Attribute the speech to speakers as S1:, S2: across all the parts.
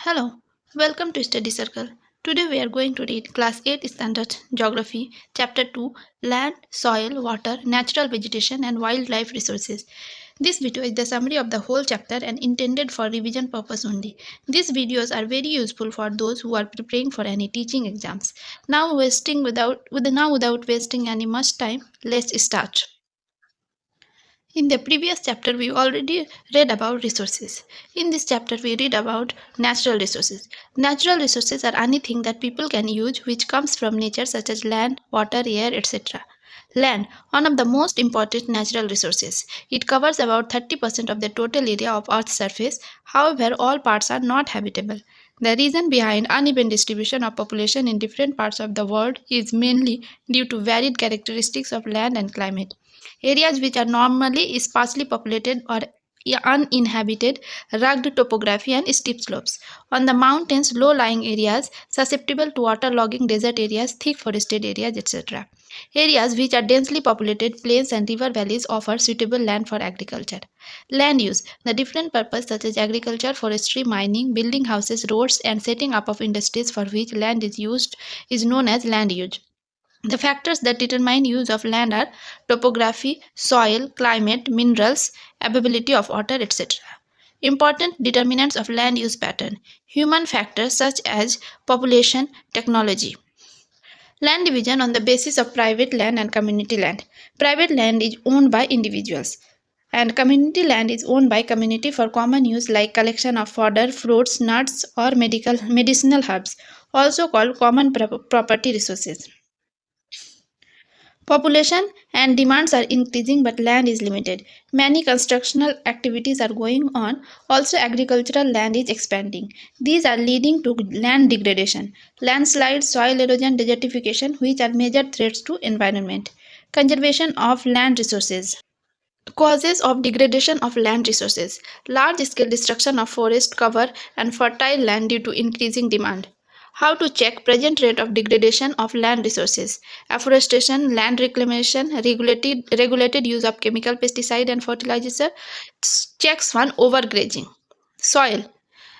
S1: Hello, welcome to Study Circle. Today we are going to read Class 8 Standard Geography, Chapter 2 Land, Soil, Water, Natural Vegetation and Wildlife Resources. This video is the summary of the whole chapter and intended for revision purpose only. These videos are very useful for those who are preparing for any teaching exams. Now without wasting any much time, let's start. In the previous chapter, we already read about resources. In this chapter, we read about natural resources. Natural resources are anything that people can use which comes from nature, such as land, water, air, etc. Land, one of the most important natural resources. It covers about 30% of the total area of Earth's surface. However, all parts are not habitable. The reason behind uneven distribution of population in different parts of the world is mainly due to varied characteristics of land and climate. Areas which are normally sparsely populated or uninhabited, rugged topography and steep slopes. On the mountains, low-lying areas susceptible to waterlogging desert areas, thick forested areas, etc. Areas which are densely populated plains and river valleys offer suitable land for agriculture. Land use. The different purposes such as agriculture, forestry, mining, building houses, roads and setting up of industries for which land is used is known as land use. The factors that determine use of land are topography, soil, climate, minerals, availability of water, etc. Important determinants of land use pattern. Human factors such as population, technology. Land division on the basis of private land and community land. Private land is owned by individuals and community land is owned by community for common use like collection of fodder, fruits, nuts or medicinal herbs, also called common property resources. Population and demands are increasing but land is limited. Many constructional activities are going on. Also agricultural land is expanding. These are leading to land degradation, landslides, soil erosion, desertification which are major threats to environment. Conservation of land resources. Causes of degradation of land resources. Large scale destruction of forest cover and fertile land due to increasing demand. How to check present rate of degradation of land resources. Afforestation, land reclamation, regulated use of chemical pesticide and fertilizer. Checks on overgrazing. Soil.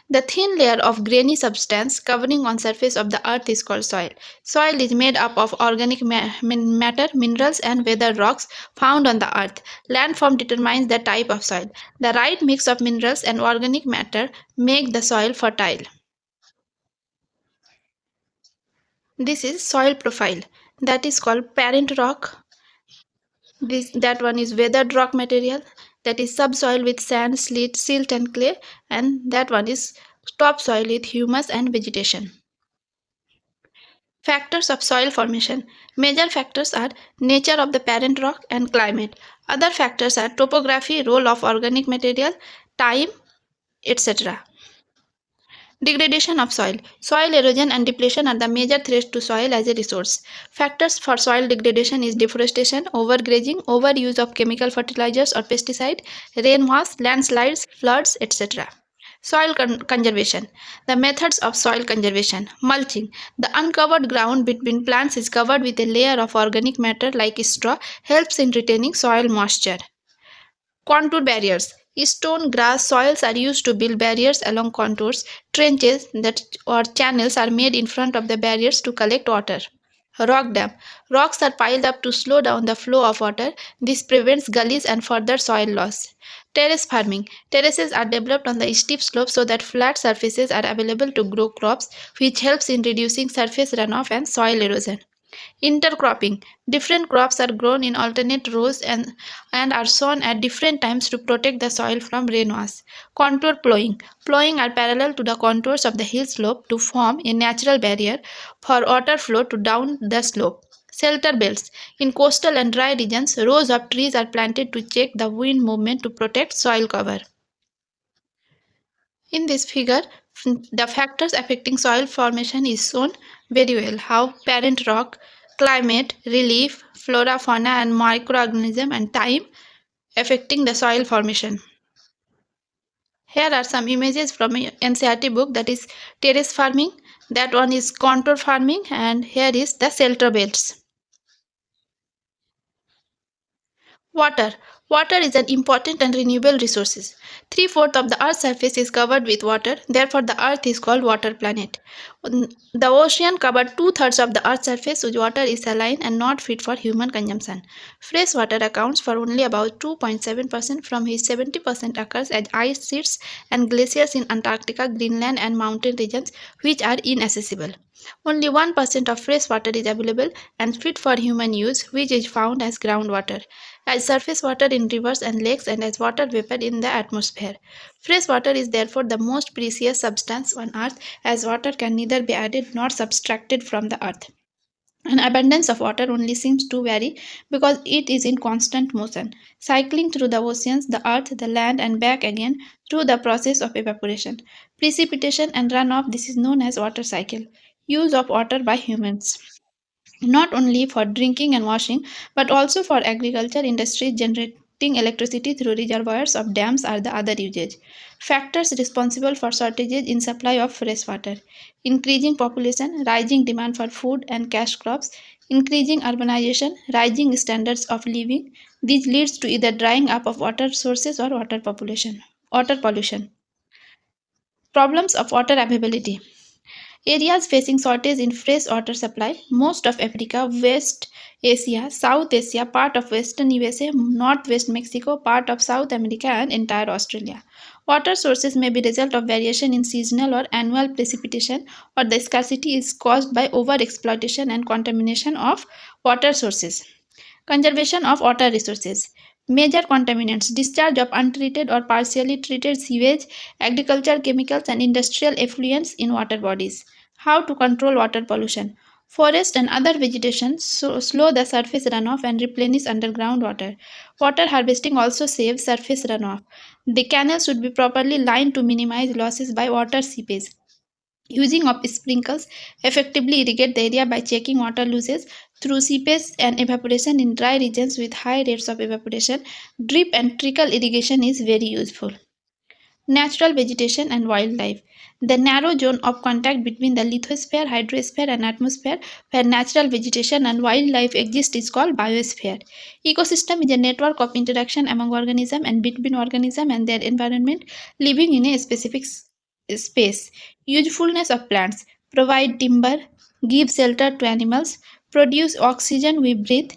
S1: The thin layer of grainy substance covering on surface of the earth is called soil. Soil is made up of organic matter, minerals and weathered rocks found on the earth. Landform determines the type of soil. The right mix of minerals and organic matter make the soil fertile. This is soil profile. That is called parent rock. That one is weathered rock material. That is subsoil with sand, silt and clay. And that one is topsoil with humus and vegetation. Factors of soil formation. Major factors are nature of the parent rock and climate. Other factors are topography, role of organic material, time, etc. Degradation of soil. Soil erosion and depletion are the major threats to soil as a resource. Factors for soil degradation is deforestation, overgrazing, overuse of chemical fertilizers or pesticide, rainwash, landslides, floods, etc. Soil conservation. The methods of soil conservation. Mulching. The uncovered ground between plants is covered with a layer of organic matter like straw, helps in retaining soil moisture. Contour barriers. Stone, grass, soils are used to build barriers along contours. Trenches or channels are made in front of the barriers to collect water. Rock dam. Rocks are piled up to slow down the flow of water. This prevents gullies and further soil loss. Terrace farming. Terraces are developed on the steep slopes so that flat surfaces are available to grow crops, which helps in reducing surface runoff and soil erosion. Intercropping. Different crops are grown in alternate rows and are sown at different times to protect the soil from rainwash. Contour plowing. Plowing are parallel to the contours of the hill slope to form a natural barrier for water flow to down the slope. Shelter belts. In coastal and dry regions, rows of trees are planted to check the wind movement to protect soil cover. In this figure, the factors affecting soil formation is shown very well. How parent rock, climate, relief, flora, fauna and microorganism and time affecting the soil formation. Here are some images from a NCERT book, that is terrace farming. That one is contour farming and here is the shelter belts. Water. Water is an important and renewable resource. Three-fourths of the Earth's surface is covered with water, therefore the Earth is called water planet. The ocean covers two-thirds of the Earth's surface, whose water is saline and not fit for human consumption. Fresh water accounts for only about 2.7%, from which 70% occurs as ice sheets and glaciers in Antarctica, Greenland and mountain regions which are inaccessible. Only 1% of fresh water is available and fit for human use, which is found as groundwater, as surface water in rivers and lakes, and as water vapor in the atmosphere. Fresh water is therefore the most precious substance on earth, as water can neither be added nor subtracted from the earth. An abundance of water only seems to vary because it is in constant motion, cycling through the oceans, the earth, the land, and back again through the process of evaporation, precipitation, and runoff. This is known as water cycle. Use of water by humans, not only for drinking and washing, but also for agriculture, industry, generating electricity through reservoirs of dams are the other usage. Factors responsible for shortages in supply of fresh water: increasing population, rising demand for food and cash crops, increasing urbanization, rising standards of living. This leads to either drying up of water sources or water pollution. Problems of water availability. Areas facing shortage in fresh water supply: most of Africa, West Asia, South Asia, part of Western USA, Northwest Mexico, part of South America, and entire Australia. Water sources may be result of variation in seasonal or annual precipitation, or the scarcity is caused by overexploitation and contamination of water sources. Conservation of water resources. Major contaminants: discharge of untreated or partially treated sewage, agricultural chemicals, and industrial effluents in water bodies. How to control water pollution? Forest and other vegetation slow the surface runoff and replenish underground water. Water harvesting also saves surface runoff. The canals should be properly lined to minimize losses by water seepage. Using of sprinkles effectively irrigate the area by checking water losses through seepage and evaporation in dry regions with high rates of evaporation. Drip and trickle irrigation is very useful. Natural vegetation and wildlife. The narrow zone of contact between the lithosphere, hydrosphere, and atmosphere, where natural vegetation and wildlife exist, is called biosphere. Ecosystem is a network of interaction among organisms and between organisms and their environment living in a specific space. Usefulness of plants: provide timber, give shelter to animals, produce oxygen we breathe,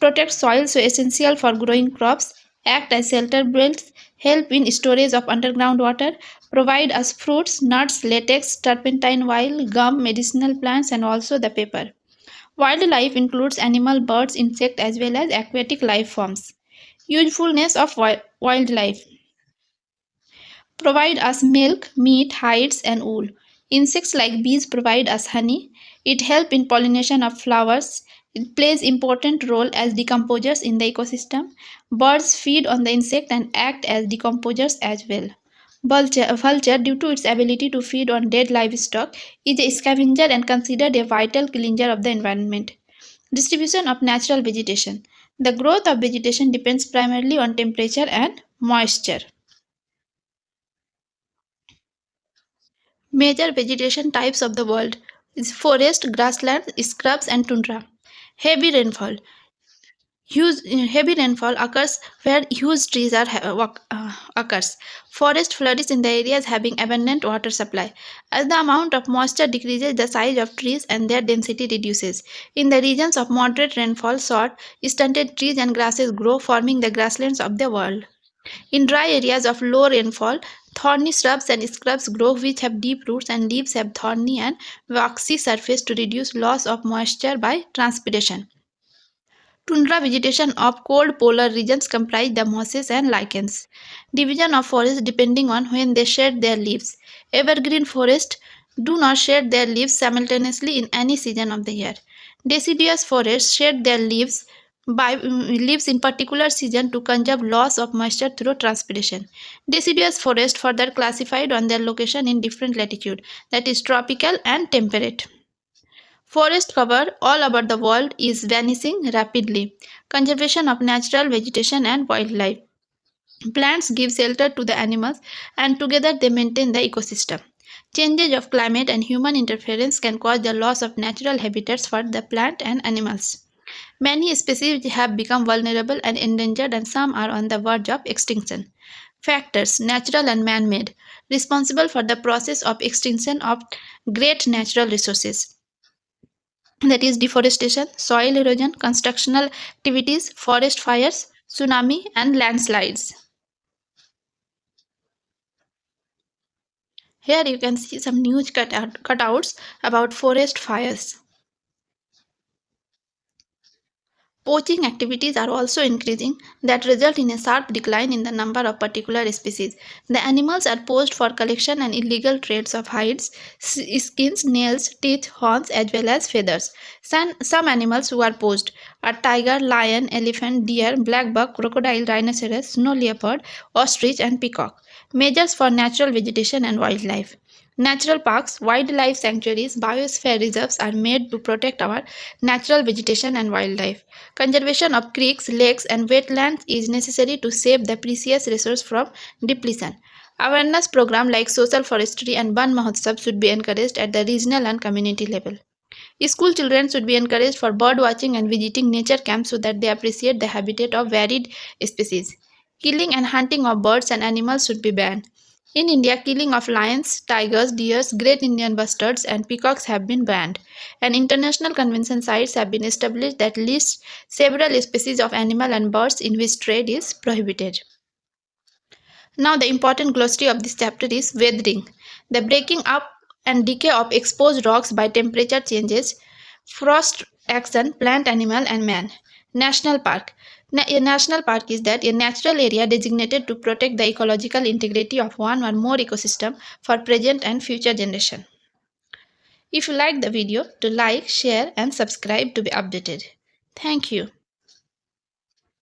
S1: protect soil so essential for growing crops, act as shelter belts, help in storage of underground water, provide us fruits, nuts, latex, turpentine oil, gum, medicinal plants, and also the paper. Wildlife includes animal, birds, insects, as well as aquatic life forms. Usefulness of wildlife: provide us milk, meat, hides, and wool. Insects like bees provide us honey. It helps in pollination of flowers. It plays important role as decomposers in the ecosystem. Birds feed on the insect and act as decomposers as well. Vulture, due to its ability to feed on dead livestock, is a scavenger and considered a vital cleanser of the environment. Distribution of natural vegetation. The growth of vegetation depends primarily on temperature and moisture. Major vegetation types of the world is forest, grassland, scrubs, and tundra. Heavy rainfall. Heavy rainfall occurs where huge trees occurs. Forest flourish in the areas having abundant water supply. As the amount of moisture decreases, the size of trees and their density reduces. In the regions of moderate rainfall, short, stunted trees and grasses grow, forming the grasslands of the world. In dry areas of low rainfall, thorny shrubs and scrubs grow, which have deep roots, and leaves have thorny and waxy surface to reduce loss of moisture by transpiration. Tundra vegetation of cold polar regions comprise the mosses and lichens. Division of forests depending on when they shed their leaves. Evergreen forests do not shed their leaves simultaneously in any season of the year. Deciduous forests shed their leaves in particular season to conserve loss of moisture through transpiration. Deciduous forest further classified on their location in different latitude, that is tropical and temperate. Forest cover all over the world is vanishing rapidly. Conservation of natural vegetation and wildlife. Plants give shelter to the animals and together they maintain the ecosystem. Changes of climate and human interference can cause the loss of natural habitats for the plant and animals. Many species have become vulnerable and endangered, and some are on the verge of extinction. Factors: natural and man made, responsible for the process of extinction of great natural resources, that is, deforestation, soil erosion, constructional activities, forest fires, tsunami, and landslides. Here you can see some news cutouts about forest fires. Poaching activities are also increasing that result in a sharp decline in the number of particular species. The animals are poached for collection and illegal trades of hides, skins, nails, teeth, horns, as well as feathers. Some animals who are poached are tiger, lion, elephant, deer, black buck, crocodile, rhinoceros, snow leopard, ostrich, and peacock. Measures for natural vegetation and wildlife. Natural parks, wildlife sanctuaries, biosphere reserves are made to protect our natural vegetation and wildlife. Conservation of creeks, lakes, and wetlands is necessary to save the precious resource from depletion. Awareness programs like social forestry and Ban Mahotsav should be encouraged at the regional and community level. School children should be encouraged for bird watching and visiting nature camps so that they appreciate the habitat of varied species. Killing and hunting of birds and animals should be banned. In India, killing of lions, tigers, deers, great Indian bustards, and peacocks have been banned. And international convention sites have been established that list several species of animal and birds in which trade is prohibited. Now, the important glossary of this chapter is weathering, the breaking up and decay of exposed rocks by temperature changes, frost action, plant, animal, and man. National Park. A national park is that a natural area designated to protect the ecological integrity of one or more ecosystem for present and future generation. If you like the video, to like, share, and subscribe to be updated. Thank you.